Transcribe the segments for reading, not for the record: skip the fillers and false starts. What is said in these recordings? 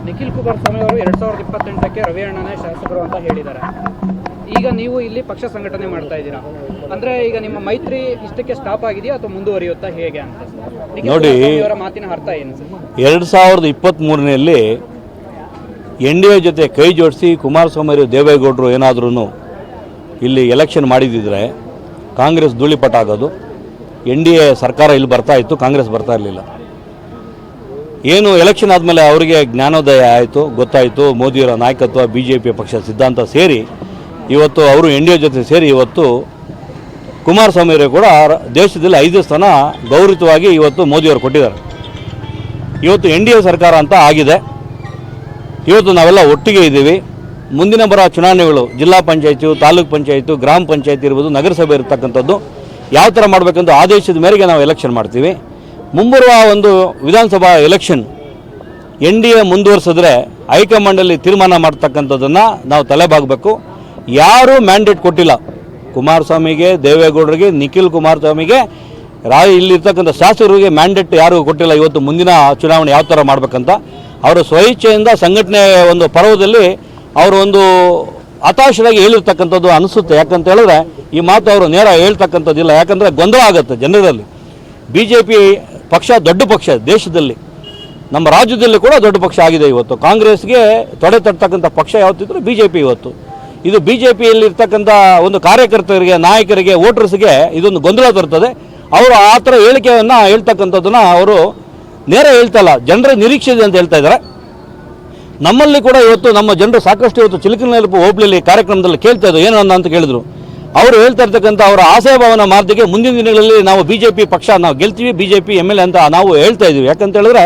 ನಿಖಿಲ್ ಕುಮಾರಸ್ವಾಮಿ ಅವರು 2028ಕ್ಕೆ ರವಿ ಅಣ್ಣನೇ ಶಾಸಕರು ಅಂತ ಹೇಳಿದ್ದಾರೆ. ಈಗ ನೀವು ಇಲ್ಲಿ ಪಕ್ಷ ಸಂಘಟನೆ ಮಾಡ್ತಾ ಇದ್ದೀರಾ ಅಂದ್ರೆ ಈಗ ನಿಮ್ಮ ಮೈತ್ರಿ ಇಷ್ಟಕ್ಕೆ ಸ್ಟಾಪ್ ಆಗಿದೆಯಾ ಅಥವಾ ಮುಂದುವರಿಯುತ್ತಾ ಹೇಗೆ ಅಂತ ನೋಡಿ. ಅವರ ಮಾತಿನ ಅರ್ಥ ಏನು? 2023ರಲ್ಲಿ NDA ಜೊತೆ ಕೈ ಜೋಡಿಸಿ ಕುಮಾರಸ್ವಾಮಿ ದೇವೇಗೌಡರು ಏನಾದ್ರೂ ಇಲ್ಲಿ ಎಲೆಕ್ಷನ್ ಮಾಡಿದಿದ್ರೆ ಕಾಂಗ್ರೆಸ್ ಧೂಳಿಪಟ ಆಗೋದು. NDA ಸರ್ಕಾರ ಇಲ್ಲಿ ಬರ್ತಾ ಇತ್ತು, ಕಾಂಗ್ರೆಸ್ ಬರ್ತಾ ಇರಲಿಲ್ಲ. ಏನು ಎಲೆಕ್ಷನ್ ಆದಮೇಲೆ ಅವರಿಗೆ ಜ್ಞಾನೋದಯ ಆಯಿತು, ಗೊತ್ತಾಯಿತು ಮೋದಿಯವರ ನಾಯಕತ್ವ, BJP ಪಕ್ಷ ಸಿದ್ಧಾಂತ ಸೇರಿ ಇವತ್ತು ಅವರು NDA ಜೊತೆ ಸೇರಿ ಇವತ್ತು ಕುಮಾರಸ್ವಾಮಿಯವರು ಕೂಡ ದೇಶದಲ್ಲಿ 5 ಸ್ಥಾನ ಗೌರವವಾಗಿ ಇವತ್ತು ಮೋದಿಯವರು ಕೊಟ್ಟಿದ್ದಾರೆ. ಇವತ್ತು NDA ಸರ್ಕಾರ ಅಂತ ಆಗಿದೆ. ಇವತ್ತು ನಾವೆಲ್ಲ ಒಟ್ಟಿಗೆ ಇದ್ದೀವಿ. ಮುಂದಿನ ಬರೋ ಚುನಾವಣೆಗಳು ಜಿಲ್ಲಾ ಪಂಚಾಯತು, ತಾಲೂಕು ಪಂಚಾಯತು, ಗ್ರಾಮ ಪಂಚಾಯತಿ ಇರ್ಬೋದು, ನಗರಸಭೆ ಇರತಕ್ಕಂಥದ್ದು ಯಾವ ಥರ ಮಾಡಬೇಕಂತ ಆದೇಶದ ಮೇರೆಗೆ ನಾವು ಎಲೆಕ್ಷನ್ ಮಾಡ್ತೀವಿ. ಮುಂಬರುವ ಒಂದು ವಿಧಾನಸಭಾ ಎಲೆಕ್ಷನ್ NDA ಮುಂದುವರಿಸಿದ್ರೆ ಹೈಕಮಾಂಡಲ್ಲಿ ತೀರ್ಮಾನ ಮಾಡ್ತಕ್ಕಂಥದ್ದನ್ನು ನಾವು ತಲೆಬಾಗಬೇಕು. ಯಾರೂ ಮ್ಯಾಂಡೇಟ್ ಕೊಟ್ಟಿಲ್ಲ ಕುಮಾರಸ್ವಾಮಿಗೆ, ದೇವೇಗೌಡರಿಗೆ, ನಿಖಿಲ್ ಕುಮಾರಸ್ವಾಮಿಗೆ, ಇಲ್ಲಿರ್ತಕ್ಕಂಥ ಶಾಸಕರಿಗೆ ಮ್ಯಾಂಡೇಟ್ ಯಾರಿಗೂ ಕೊಟ್ಟಿಲ್ಲ. ಇವತ್ತು ಮುಂದಿನ ಚುನಾವಣೆ ಯಾವ ಥರ ಮಾಡಬೇಕಂತ ಅವರ ಸ್ವಇಚ್ಛೆಯಿಂದ ಸಂಘಟನೆ ಒಂದು ಪರ್ವದಲ್ಲಿ ಅವರು ಒಂದು ಹತಾಶರಾಗಿ ಹೇಳಿರ್ತಕ್ಕಂಥದ್ದು ಅನಿಸುತ್ತೆ. ಯಾಕಂತ ಹೇಳಿದ್ರೆ ಈ ಮಾತು ಅವರು ನೇರ ಹೇಳ್ತಕ್ಕಂಥದ್ದಿಲ್ಲ. ಯಾಕಂದರೆ ಗೊಂದಲ ಆಗುತ್ತೆ ಜನರಲ್ಲಿ. BJP ಪಕ್ಷ ದೊಡ್ಡ ಪಕ್ಷ ದೇಶದಲ್ಲಿ, ನಮ್ಮ ರಾಜ್ಯದಲ್ಲಿ ಕೂಡ ದೊಡ್ಡ ಪಕ್ಷ ಆಗಿದೆ. ಇವತ್ತು ಕಾಂಗ್ರೆಸ್ಗೆ ತೊಡೆ ತಟ್ಟತಕ್ಕಂಥ ಪಕ್ಷ ಯಾವತ್ತಿದ್ರು BJP. ಇವತ್ತು ಇದು BJPಯಲ್ಲಿರ್ತಕ್ಕಂಥ ಒಂದು ಕಾರ್ಯಕರ್ತರಿಗೆ, ನಾಯಕರಿಗೆ, ವೋಟರ್ಸ್ಗೆ ಇದೊಂದು ಗೊಂದಲ ತರ್ತದೆ. ಅವರು ಆ ಥರ ಹೇಳಿಕೆಯನ್ನು ಹೇಳ್ತಕ್ಕಂಥದ್ದನ್ನು ಅವರು ನೇರ ಹೇಳ್ತಲ್ಲ, ಜನರ ನಿರೀಕ್ಷೆ ಇದೆ ಅಂತ ಹೇಳ್ತಾ ಇದ್ದಾರೆ. ನಮ್ಮಲ್ಲಿ ಕೂಡ ಇವತ್ತು ನಮ್ಮ ಜನರು ಸಾಕಷ್ಟು ಇವತ್ತು ಚಿಲಕನಹಳ್ಳಿ ಹೋಬಳಿಯಲ್ಲಿ ಕಾರ್ಯಕ್ರಮದಲ್ಲಿ ಕೇಳ್ತಾ ಇದ್ರು, ಏನು ಅಂತ ಕೇಳಿದ್ರು. ಅವರು ಹೇಳ್ತಾ ಇರ್ತಕ್ಕಂಥ ಅವರ ಆಶಯಭಾವನ ಮಾರ್ಗಕ್ಕೆ ಮುಂದಿನ ದಿನಗಳಲ್ಲಿ ನಾವು BJP ಪಕ್ಷ ನಾವು ಗೆಲ್ತೀವಿ, BJP MLA ಅಂತ ನಾವು ಹೇಳ್ತಾ ಇದ್ದೀವಿ. ಯಾಕಂತ ಹೇಳಿದ್ರೆ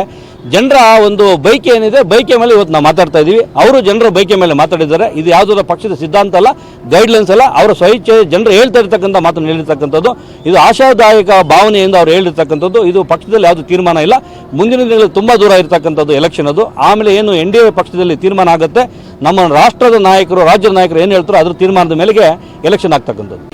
ಜನರ ಒಂದು ಬೈಕೆ ಏನಿದೆ, ಬೈಕೆ ಮೇಲೆ ಇವತ್ತು ನಾವು ಮಾತಾಡ್ತಾ ಇದ್ದೀವಿ. ಅವರು ಜನರ ಬೈಕೆ ಮೇಲೆ ಮಾತಾಡಿದ್ದಾರೆ. ಇದು ಯಾವುದೋ ಪಕ್ಷದ ಸಿದ್ಧಾಂತ ಅಲ್ಲ, ಗೈಡ್ಲೈನ್ಸ್ ಅಲ್ಲ, ಅವರ ಸ್ವಇಚ್ಛೆ ಜನರು ಹೇಳ್ತಾ ಇರ್ತಕ್ಕಂಥ ಮಾತನ್ನು ಹೇಳಿರ್ತಕ್ಕಂಥದ್ದು. ಇದು ಆಶಾದಾಯಕ ಭಾವನೆಯಿಂದ ಅವ್ರು ಹೇಳಿರ್ತಕ್ಕಂಥದ್ದು. ಇದು ಪಕ್ಷದಲ್ಲಿ ಯಾವುದು ತೀರ್ಮಾನ ಇಲ್ಲ. ಮುಂದಿನ ದಿನಗಳಲ್ಲಿ ತುಂಬ ದೂರ ಇರತಕ್ಕಂಥದ್ದು ಎಲೆಕ್ಷನ್ ಅದು. ಆಮೇಲೆ ಏನು NDA ಪಕ್ಷದಲ್ಲಿ ತೀರ್ಮಾನ ಆಗುತ್ತೆ, ನಮ್ಮ ರಾಷ್ಟ್ರದ ನಾಯಕರು, ರಾಜ್ಯದ ನಾಯಕರು ಏನು ಹೇಳ್ತಾರೋ ಅದ್ರ ತೀರ್ಮಾನದ ಮೇಲೆಗೆ ಎಲೆಕ್ಷನ್ ಆಗ್ತಕ್ಕಂಥದ್ದು.